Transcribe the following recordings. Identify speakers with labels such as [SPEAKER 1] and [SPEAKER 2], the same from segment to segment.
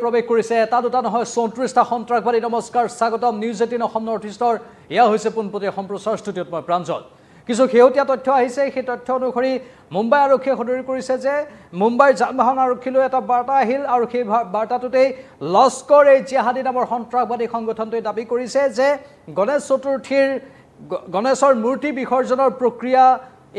[SPEAKER 1] প্ৰৱেশ কৰিছে এটা দুটা নহয় 34টা সন্ত্ৰাসবাদী নমস্কাৰ স্বাগতম নিউজ 18 অসম নৰ্থ ইষ্টৰ এয়া হৈছে পোনপটীয়া সম্প্ৰচাৰ ষ্টুডিঅ'ত মই প্ৰাঞ্জল কিছু শেহতীয়া তথ্য আহিছে সেই তথ্য অনুসৰি মুম্বাই আৰক্ষীয়ে সদৰি কৰিছে যে মুম্বাইৰ যানবাহন আৰক্ষীলৈ এটা বাৰ্তা আহিল আৰু সেই বাৰ্তাটোতেই লস্কৰ এ জিহাদী নামৰ সন্ত্ৰাসবাদী সংগঠনটোৱে দাবী কৰিছে যে গণেশ চতুৰ্থীৰ গণেশৰ মূৰ্তি বিসৰ্জনৰ প্ৰক্ৰিয়া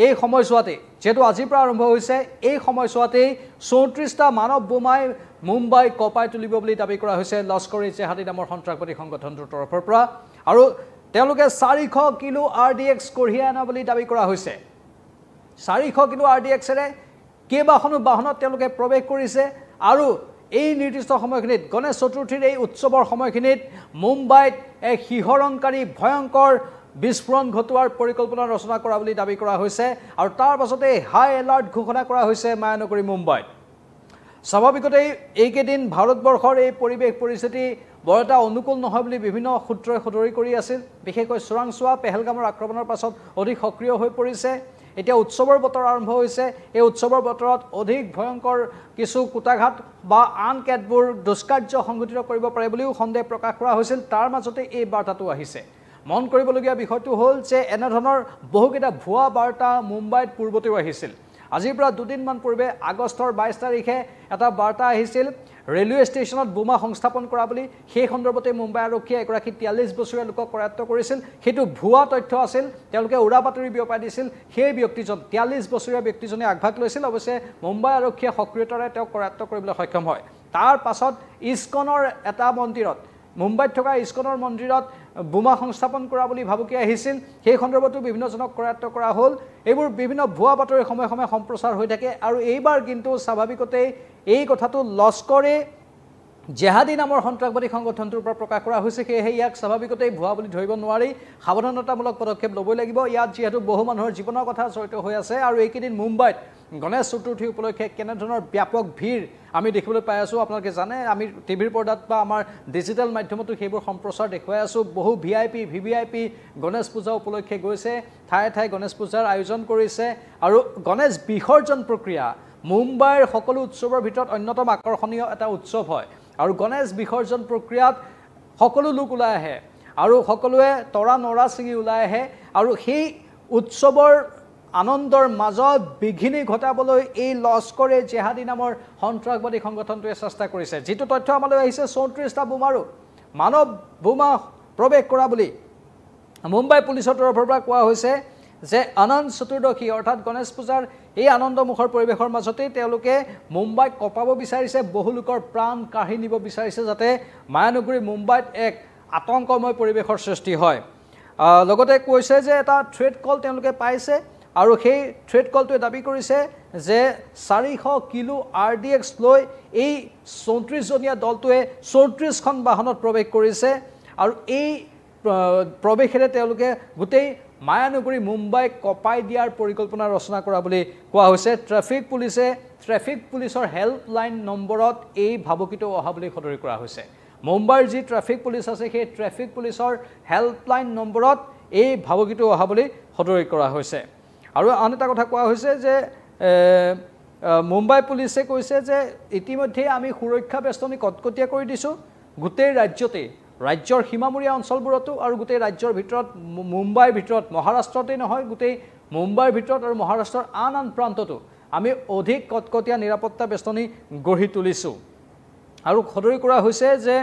[SPEAKER 1] এই সময়ছোৱাতে যেটো আজিৰ পৰা আৰম্ভ হৈছে এই সময়ছোৱাতে 34টা মানৱ বোমাই মুম্বাই কপাই তুলিব বুলি দাবী কৰা হৈছে লস্কৰ এ জিহাদী নামৰ সন্ত্ৰাসবাদী সংগঠনটোৰ তৰফৰ পৰা আৰু তেওঁলোকে 400 কিলো আৰডিএক্স কঢ়িয়াই আনা বুলি দাবী কৰা হৈছে 400 কিলো আৰডিএক্স ৰে কেইবাখনো বাহনত তেওঁলোকে প্ৰৱেশ কৰিছে আৰু এই নিৰ্দিষ্ট সময়খিনিত গণেশ চতুৰ্থীৰ এই উৎসৱৰ সময়খিনিত মুম্বাইত এক শিহৰণকাৰী ভয়ংকৰ বিস্ফোৰণ ঘটোৱাৰ পৰিকল্পনা ৰচনা কৰা বুলি দাবী কৰা হৈছে আৰু তাৰ পাছতে হাই এলাৰ্ট ঘোষণা কৰা হৈছে মায়ানগৰী মুম্বাইত স্বাভাৱিকতেই এইকেইদিন ভাৰতবৰ্ষৰ এই পৰিৱেশ পৰিস্থিতি বৰ এটা অনুকূল নহয় বুলি বিভিন্ন সূত্ৰই সদৰি কৰি আছিল বিশেষকৈ চোৰাংচোৱা পেহেলগামৰ আক্ৰমণৰ পাছত অধিক সক্ৰিয় হৈ পৰিছে এতিয়া উৎসৱৰ বতৰ আৰম্ভ হৈছে এই উৎসৱৰ বতৰত অধিক ভয়ংকৰ কিছু কুটাঘাত বা আন কেতবোৰ দুষ্কাৰ্য সংঘটিত কৰিব পাৰে বুলিও সন্দেহ প্ৰকাশ কৰা হৈছিল তাৰ মাজতে এই বাৰ্তাটো আহিছে মন কৰিবলগীয়া বিষয়টো হ'ল যে এনে ধৰণৰ বহুকেইটা ভুৱা বাৰ্তা মুম্বাইত পূৰ্বতেও আহিছিল আজিৰ পৰা দুদিনমান পূৰ্বে আগষ্টৰ 22 তাৰিখে এটা বাৰ্তা আহিছিল ৰেলৱে ষ্টেচনত বোমা সংস্থাপন কৰা বুলি সেই সন্দৰ্ভতে মুম্বাই আৰক্ষীয়ে এগৰাকী 43 বছৰীয়া লোকক কৰায়ত্ব কৰিছিল সেইটো ভুৱা তথ্য আছিল তেওঁলোকে উৰা বাতৰি বিয়পাই দিছিল সেই ব্যক্তিজন 43 বছৰীয়া ব্যক্তিজনে আগভাগ লৈছিল অৱশ্যে মুম্বাই আৰক্ষীয়ে সক্ৰিয়তাৰে তেওঁক কৰায়ত্ব কৰিবলৈ সক্ষম হয় তাৰ পাছত ইস্কনৰ এটা মন্দিৰত মুম্বাইত থকা ইস্কনৰ মন্দিৰত বোমা সংস্থাপন কৰা বুলি ভাবুকি আহিছিল সেই সন্দৰ্ভতো বিভিন্নজনক কৰায়ত্ব কৰা হ'ল এইবোৰ বিভিন্ন ভুৱা বাতৰি সময়ে সময়ে সম্প্ৰচাৰ হৈ থাকে আৰু এইবাৰ কিন্তু স্বাভাৱিকতে এই কথাটো লস্কৰে জিহাদী নামৰ সন্ত্ৰাসবাদী সংগঠনটোৰ পৰা প্ৰকাশ কৰা হৈছে সেয়েহে ইয়াক স্বাভাৱিকতে ভুৱা বুলি ধৰিব নোৱাৰি সাৱধানতামূলক পদক্ষেপ ল'বই লাগিব ইয়াত যিহেতু বহু মানুহৰ জীৱনৰ কথা জড়িত হৈ আছে আৰু এইকেইদিন মুম্বাইত গণেশ চতুৰ্থী উপলক্ষে কেনেধৰণৰ ব্যাপক ভিৰ আমি দেখিবলৈ পাই আছো আপোনালোকে জানে আমি টিভিৰ পৰ্দাত বা আমাৰ ডিজিটেল মাধ্যমতো সেইবোৰ সম্প্ৰচাৰ দেখুৱাই আছো বহু ভিআইপি ভিভিআইপি গণেশ পূজা উপলক্ষে গৈছে ঠায়ে ঠায়ে গণেশ পূজাৰ আয়োজন কৰিছে আৰু গণেশ বিসৰ্জন প্ৰক্ৰিয়া মুম্বাইৰ সকলো উৎসৱৰ ভিতৰত অন্যতম আকৰ্ষণীয় এটা উৎসৱ হয় আৰু গণেশ বিসৰ্জন প্ৰক্ৰিয়াত সকলো লোক ওলাই আহে আৰু সকলোৱে তৰা নৰা ছিঙি ওলাই আহে আৰু সেই উৎসৱৰ আনন্দৰ মাজত বিঘিনি ঘটাবলৈ এই লস্কৰ এ জিহাদী নামৰ সন্ত্ৰাসবাদী সংগঠনটোৱে চেষ্টা কৰিছে যেটো তথ্য আমালৈ আহিছে 34টা বোমাৰো মানৱ বোমা প্ৰৱেশ কৰা বুলি মুম্বাই পুলিচৰ তৰফৰ পৰা কোৱা হৈছে যে অনন্ত চতুৰ্দশী অৰ্থাৎ গণেশ পূজাৰ এই আনন্দমুখৰ পৰিৱেশৰ মাজতে তেওঁলোকে মুম্বাইক কপাব বিচাৰিছে বহু লোকৰ প্ৰাণ কাঢ়ি নিব বিচাৰিছে যাতে মায়ানগৰী মুম্বাইত এক আতংকময় পৰিৱেশৰ সৃষ্টি হয় লগতে কৈছে যে এটা থ্ৰেট কল তেওঁলোকে পাইছে আৰু সেই থ্ৰেট কলটোৱে দাবী কৰিছে যে 400 কিলো আৰডিএক্স লৈ এই 34 জনীয়া দলটোৱে 34খন বাহনত প্ৰৱেশ কৰিছে আৰু এই প্ৰৱেশৰে তেওঁলোকে গোটেই মায়ানগৰী মুম্বাই কপাই দিয়াৰ পৰিকল্পনা ৰচনা কৰা বুলি কোৱা হৈছে ট্ৰাফিক পুলিচৰ হেল্পলাইন নম্বৰত এই ভাবুকিটো অহা বুলি সদৰি কৰা হৈছে মুম্বাইৰ যি ট্ৰাফিক পুলিচ আছে সেই ট্ৰাফিক পুলিচৰ হেল্পলাইন নম্বৰত এই ভাবুকিটো অহা বুলি সদৰি কৰা হৈছে আৰু আন এটা কথা কোৱা হৈছে যে মুম্বাই পুলিচে কৈছে যে ইতিমধ্যে আমি সুৰক্ষা বেষ্টনী কটকটীয়া কৰি দিছো গোটেই ৰাজ্যতে ৰাজ্যৰ সীমামূৰীয়া অঞ্চলবোৰতো আৰু গোটেই ৰাজ্যৰ ভিতৰত মুম্বাইৰ ভিতৰত মহাৰাষ্ট্ৰতে নহয় গোটেই মুম্বাইৰ ভিতৰত আৰু মহাৰাষ্ট্ৰৰ আন প্ৰান্ততো আমি অধিক কটকটীয়া নিৰাপত্তা বেষ্টনী গঢ়ি তুলিছো আৰু সদৰি কৰা হৈছে যে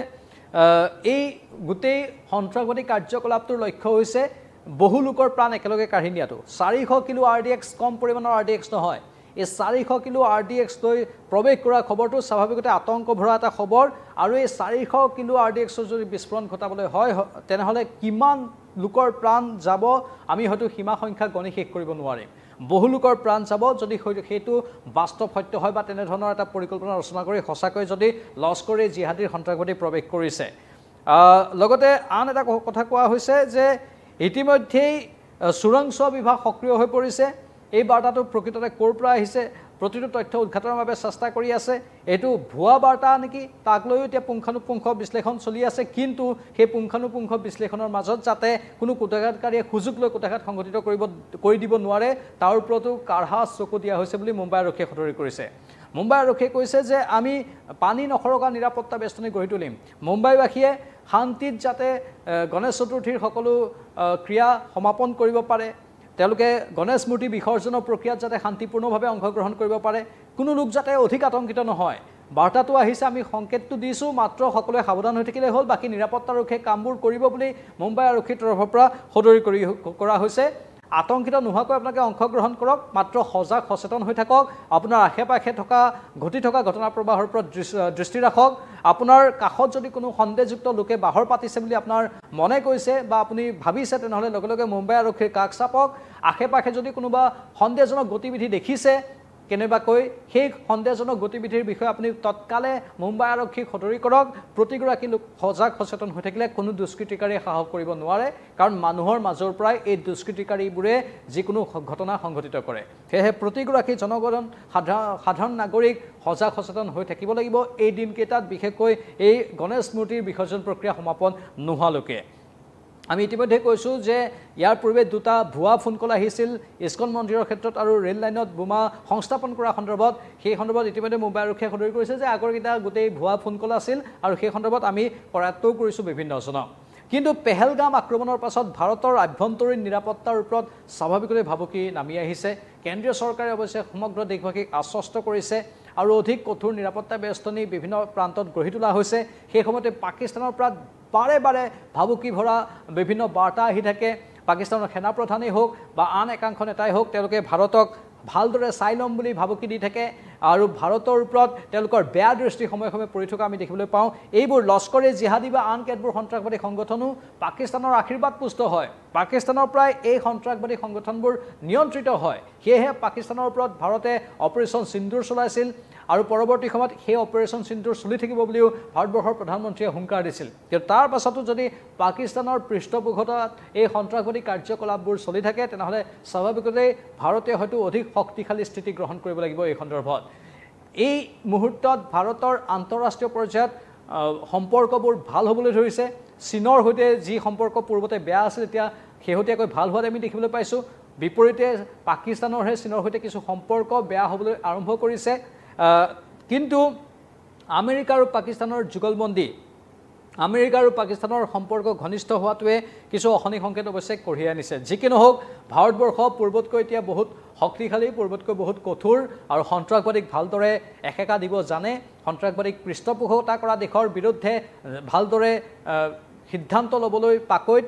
[SPEAKER 1] এই গোটেই সন্ত্ৰাসবাদী কাৰ্যকলাপটোৰ লক্ষ্য হৈছে বহু লোকৰ প্ৰাণ একেলগে কাঢ়ি নিয়াটো 400 কিলো আৰডিএক্স কম পৰিমাণৰ আৰডিএক্স নহয় এই 400 কিলো আৰডিএক্স লৈ প্ৰৱেশ কৰা খবৰটো স্বাভাৱিকতে আতংক ভৰা এটা খবৰ আৰু এই 400 কিলো আৰডিএক্সৰ যদি বিস্ফোৰণ ঘটাবলৈ হয় তেনেহলে কিমান লোকৰ প্ৰাণ যাব আমি হয়তো সীমা সংখ্যা গণি শেষ কৰিব নোৱাৰিম বহু লোকৰ প্ৰাণ যাব যদি সেইটো বাস্তৱ সত্য হয় বা তেনে ধৰণৰ এটা পৰিকল্পনা ৰচনা কৰি সঁচাকৈ যদি লস্কৰ এ জিহাদীৰ সন্ত্ৰাসবাদী প্ৰৱেশ কৰিছে লগতে আন এটা কথা কোৱা হৈছে যে ইতিমধ্যেই চোৰাংচোৱা বিভাগ সক্ৰিয় হৈ পৰিছে এই বাৰ্তাটো প্ৰকৃততে ক'ৰ পৰা আহিছে প্ৰতিটো তথ্য উদ্ঘাটনৰ বাবে চেষ্টা কৰি আছে এটো ভুৱা বাৰ্তা নেকি তাক লৈ এতিয়া পুংখানুপুংখ বিশ্লেষণ চলি আছে কিন্তু সেই পুংখানুপুংখ বিশ্লেষণৰ মাজত যাতে কোনো কুটাঘাতকাৰীয়ে সুযোগ লৈ কুটাঘাত সংঘটিত কৰি দিব নোৱাৰে তাৰ ওপৰতো কাঢ়া চকু দিয়া হৈছে বুলি মুম্বাই আৰক্ষীয়ে সদৰি কৰিছে মুম্বাই আৰক্ষীয়ে কৈছে যে আমি পানী নখৰকা নিৰাপত্তা বেষ্টনী গঢ়ি তুলিম মুম্বাইবাসীয়ে শান্তিত যাতে গণেশ চতুৰ্থীৰ সকলো ক্ৰিয়া সমাপন কৰিব পাৰে তেওঁলোকে গণেশ মূৰ্তি বিসৰ্জনৰ প্ৰক্ৰিয়াত যাতে শান্তিপূৰ্ণভাৱে অংশগ্ৰহণ কৰিব পাৰে কোনো লোক যাতে অধিক আতংকিত নহয় বাৰ্তাটো আহিছে আমি সংকেতটো দিছো মাত্ৰ সকলোৱে সাৱধান হৈ থাকিলে হ'ল বাকি নিৰাপত্তাৰক্ষীয়ে কামবোৰ কৰিব বুলি মুম্বাই আৰক্ষীৰ তৰফৰ পৰা সদৰি কৰা হৈছে আতংকিত নোহোৱাকৈ আপোনালোকে অংশগ্ৰহণ কৰক মাত্ৰ সজাগ সচেতন হৈ থাকক আপোনাৰ আশে-পাশে থকা ঘটি থকা ঘটনা প্ৰবাহৰ ওপৰত দৃষ্টি ৰাখক আপোনাৰ কাষত যদি কোনো সন্দেহযুক্ত লোকে বাহৰ পাতিছে বুলি আপোনাৰ মনে কৈছে বা আপুনি ভাবিছে তেনেহলে লগে লগে মুম্বাই আৰক্ষীৰ কাষ চাপক আশে-পাশে যদি কোনোবা সন্দেহজনক গতিবিধি দেখিছে কেনেবাকৈ সেই সন্দেহজনক গতিবিধিৰ বিষয়ে আপুনি তৎকালে মুম্বাই আৰক্ষীক সদৰি কৰক প্ৰতিগৰাকী লোক সজাগ সচেতন হৈ থাকিলে কোনো দুষ্কৃতিকাৰীয়ে সাহস কৰিব নোৱাৰে কাৰণ মানুহৰ মাজৰ পৰাই এই দুষ্কৃতিকাৰীবোৰে যিকোনো ঘটনা সংঘটিত কৰে সেয়ে প্ৰতিগৰাকী জনগণ সাধাৰণ নাগৰিক সজাগ সচেতন হৈ থাকিব লাগিব এই দিনকেইটাত বিশেষকৈ এই গণেশ মূৰ্তিৰ বিসৰ্জন প্ৰক্ৰিয়া সমাপন নোহোৱালৈকে আমি ইতিমধ্যে কৈছো যে ইয়াৰ পূৰ্বে দুটা ভুৱা ফোন কল আহিছিল ইস্কন মন্দিৰৰ ক্ষেত্ৰত আৰু ৰেল লাইনত বোমা সংস্থাপন কৰা সন্দৰ্ভত সেই সন্দৰ্ভত ইতিমধ্যে মুম্বাই আৰক্ষীয়ে সদৰি কৰিছে যে আগৰকেইটা গোটেই ভুৱা ফোন কল আছিল আৰু সেই সন্দৰ্ভত আমি কৰায়ত্বও কৰিছো বিভিন্নজনক কিন্তু পেহেলগাম আক্ৰমণৰ পাছত ভাৰতৰ আভ্যন্তৰীণ নিৰাপত্তাৰ ওপৰত স্বাভাৱিকভাৱে ভাবুকি নামি আহিছে কেন্দ্ৰীয় চৰকাৰে অৱশ্যে সমগ্ৰ দেশবাসীক আশ্বস্ত কৰিছে আৰু অধিক কঠোৰ নিৰাপত্তা বেষ্টনী বিভিন্ন প্ৰান্তত গঢ়ি তোলা হৈছে সেই সময়তে পাকিস্তানৰ পৰা বাৰে বাৰে ভাবুকি ভৰা বিভিন্ন বাৰ্তা আহি থাকে পাকিস্তানৰ সেনা প্ৰধানেই হোক বা আন একাংশ নেতাই হোক তেওঁলোকে ভাৰতক ভালদৰে চাই ল'ম বুলি ভাবুকি দি থাকে আৰু ভাৰতৰ ওপৰত তেওঁলোকৰ বেয়া দৃষ্টি সময়ে সময়ে পৰি থকা আমি দেখিবলৈ পাওঁ এইবোৰ লস্কৰে জিহাদী বা আন কেতবোৰ সন্ত্ৰাসবাদী সংগঠনো পাকিস্তানৰ আশীৰ্বাদ পুষ্ট হয় পাকিস্তানৰ প্ৰায় এই সন্ত্ৰাসবাদী সংগঠনবোৰ নিয়ন্ত্ৰিত হয় সেয়েহে পাকিস্তানৰ ওপৰত ভাৰতে অপাৰেশ্যন সিন্দুৰ চলাইছিল আৰু পৰৱৰ্তী সময়ত সেই অপাৰেশ্যন সিন্দুৰ চলি থাকিব বুলিও ভাৰতবৰ্ষৰ প্ৰধানমন্ত্ৰীয়ে হুংকাৰ দিছিল কিন্তু তাৰ পাছতো যদি পাকিস্তানৰ পৃষ্ঠপোষকতাত এই সন্ত্ৰাসবাদী কাৰ্যকলাপবোৰ চলি থাকে তেনেহলে স্বাভাৱিকতে ভাৰতে হয়তো অধিক শক্তিশালী স্থিতি গ্ৰহণ কৰিব লাগিব এই সন্দৰ্ভত এই মুহূৰ্তত ভাৰতৰ আন্তঃৰাষ্ট্ৰীয় পৰ্যায়ত সম্পৰ্কবোৰ ভাল হ'বলৈ ধৰিছে চীনৰ সৈতে যি সম্পৰ্ক পূৰ্বতে বেয়া আছিল এতিয়া শেহতীয়াকৈ ভাল হোৱাত আমি দেখিবলৈ পাইছো বিপৰীতে পাকিস্তানৰহে চীনৰ সৈতে কিছু সম্পৰ্ক বেয়া হ'বলৈ আৰম্ভ কৰিছে কিন্তু আমেৰিকা আৰু পাকিস্তানৰ যুগলবন্দী আমেৰিকা আৰু পাকিস্তানৰ সম্পৰ্ক ঘনিষ্ঠ হোৱাটোৱে কিছু অশনি সংকেত অৱশ্যে কঢ়িয়াই আনিছে যি কি নহওক ভাৰতবৰ্ষ পূৰ্বতকৈ এতিয়া বহুত শক্তিশালী পূৰ্বতকৈ বহুত কঠোৰ আৰু সন্ত্ৰাসবাদীক ভালদৰে একেকা দিব জানে সন্ত্ৰাসবাদীক পৃষ্ঠপোষকতা কৰা দেশৰ বিৰুদ্ধে ভালদৰে সিদ্ধান্ত ল'বলৈ পাকৈত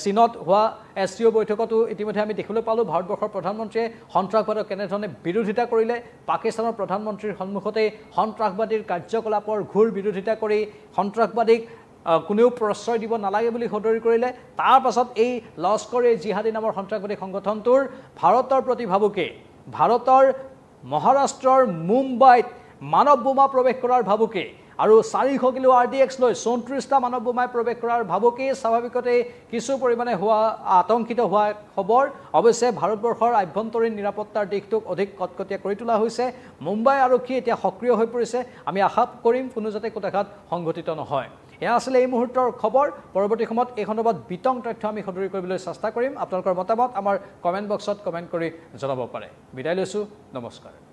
[SPEAKER 1] চীনত হোৱা এছচিঅ বৈঠকতো ইতিমধ্যে আমি দেখিবলৈ পালোঁ ভাৰতবৰ্ষৰ প্ৰধানমন্ত্ৰীয়ে সন্ত্ৰাসবাদক কেনেধৰণে বিৰোধিতা কৰিলে পাকিস্তানৰ প্ৰধানমন্ত্ৰীৰ সন্মুখতে সন্ত্ৰাসবাদীৰ কাৰ্যকলাপৰ ঘোৰ বিৰোধিতা কৰি সন্ত্ৰাসবাদীক কোনেও প্ৰশ্ৰয় দিব নালাগে বুলি সদৰি কৰিলে তাৰ পাছত এই লস্কৰে জিহাদী নামৰ সন্ত্ৰাসবাদী সংগঠনটোৰ ভাৰতৰ প্ৰতি ভাবুকি ভাৰতৰ মহাৰাষ্ট্ৰৰ মুম্বাইত মানৱ বোমা প্ৰৱেশ কৰাৰ ভাবুকি আৰু 400 কিলো RDX লৈ 34টা মানৱ বোমাই প্ৰৱেশ কৰাৰ ভাবুকি স্বাভাৱিকতে কিছু পৰিমাণে হোৱা আতংকিত হোৱা খবৰ অৱশ্যে ভাৰতবৰ্ষৰ আভ্যন্তৰীণ নিৰাপত্তাৰ দিশটোক অধিক কটকটীয়া কৰি তোলা হৈছে মুম্বাই আৰক্ষী এতিয়া সক্ৰিয় হৈ পৰিছে আমি আশা কৰিম কোনো যাতে কোটাঘাত সংঘটিত নহয় এয়া আছিল এই মুহূৰ্তৰ খবৰ পৰৱৰ্তী সময়ত এই সন্দৰ্ভত বিতং তথ্য আমি সদৰি কৰিবলৈ চেষ্টা কৰিম আপোনালোকৰ মতামত আমাৰ কমেণ্ট বক্সত কমেণ্ট কৰি জনাব পাৰে বিদায় লৈছো নমস্কাৰ